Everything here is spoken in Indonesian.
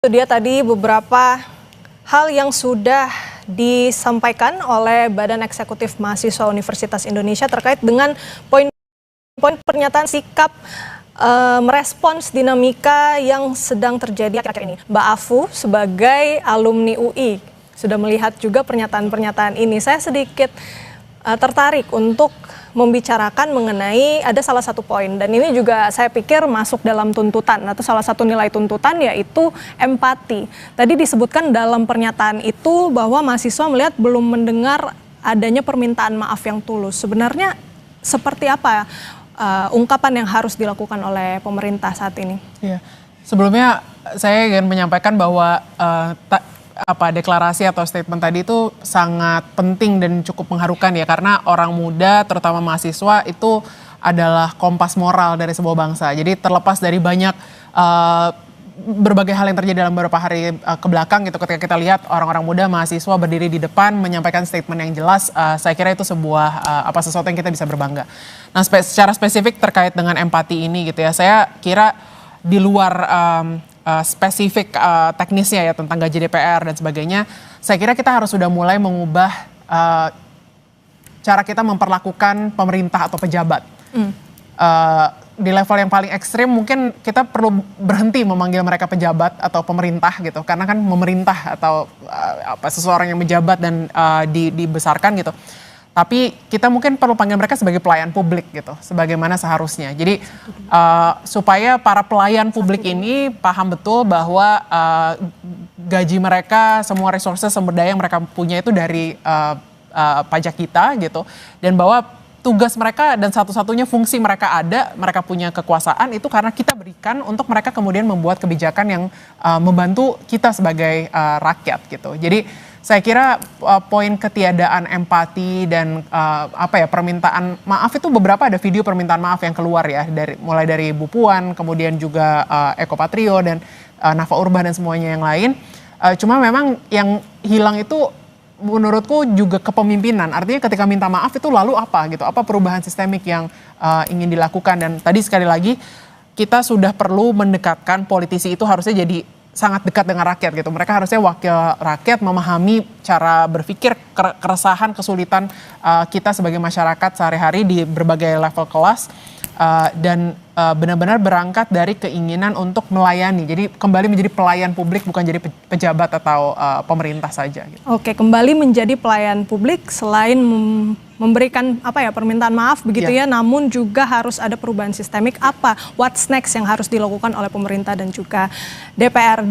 Itu dia tadi beberapa hal yang sudah disampaikan oleh Badan Eksekutif Mahasiswa Universitas Indonesia terkait dengan poin-poin pernyataan sikap merespons dinamika yang sedang terjadi akhir-akhir ini. Mbak Afu sebagai alumni UI sudah melihat juga pernyataan-pernyataan ini. Saya sedikit tertarik untuk membicarakan mengenai ada salah satu poin, dan ini juga saya pikir masuk dalam tuntutan atau salah satu nilai tuntutan, yaitu empati. Tadi disebutkan dalam pernyataan itu bahwa mahasiswa melihat belum mendengar adanya permintaan maaf yang tulus. Sebenarnya seperti apa ungkapan yang harus dilakukan oleh pemerintah saat ini? Ya, sebelumnya saya ingin menyampaikan bahwa deklarasi atau statement tadi itu sangat penting dan cukup mengharukan ya, karena orang muda terutama mahasiswa itu adalah kompas moral dari sebuah bangsa. Jadi terlepas dari banyak berbagai hal yang terjadi dalam beberapa hari kebelakang gitu, ketika kita lihat orang-orang muda mahasiswa berdiri di depan menyampaikan statement yang jelas, saya kira itu sebuah sesuatu yang kita bisa berbangga. Nah, secara spesifik terkait dengan empati ini gitu ya, saya kira di luar spesifik teknisnya ya tentang gaji DPR dan sebagainya, saya kira kita harus sudah mulai mengubah cara kita memperlakukan pemerintah atau pejabat. Di level yang paling ekstrim mungkin kita perlu berhenti memanggil mereka pejabat atau pemerintah gitu, karena kan memerintah atau seseorang yang menjabat dan dibesarkan gitu. Tapi kita mungkin perlu panggil mereka sebagai pelayan publik gitu, sebagaimana seharusnya. Jadi supaya para pelayan publik ini paham betul bahwa gaji mereka, semua resources, sumber daya yang mereka punya itu dari pajak kita gitu. Dan bahwa tugas mereka dan satu-satunya fungsi mereka ada, mereka punya kekuasaan itu karena kita berikan untuk mereka kemudian membuat kebijakan yang membantu kita sebagai rakyat gitu. Jadi saya kira poin ketiadaan empati dan permintaan maaf itu, beberapa ada video permintaan maaf yang keluar ya, mulai dari Bu Puan, kemudian juga Eko Patrio dan Nafa Urbah dan semuanya yang lain. Cuma memang yang hilang itu menurutku juga kepemimpinan. Artinya ketika minta maaf itu lalu apa gitu, apa perubahan sistemik yang ingin dilakukan. Dan tadi sekali lagi kita sudah perlu mendekatkan politisi itu harusnya jadi sangat dekat dengan rakyat gitu. Mereka harusnya wakil rakyat, memahami cara berpikir, keresahan, kesulitan kita sebagai masyarakat sehari-hari di berbagai level kelas, dan benar-benar berangkat dari keinginan untuk melayani. Jadi kembali menjadi pelayan publik, bukan jadi pejabat atau pemerintah saja gitu. Oke, kembali menjadi pelayan publik selain memberikan permintaan maaf begitu ya, namun juga harus ada perubahan sistemik. What's next yang harus dilakukan oleh pemerintah dan juga DPR?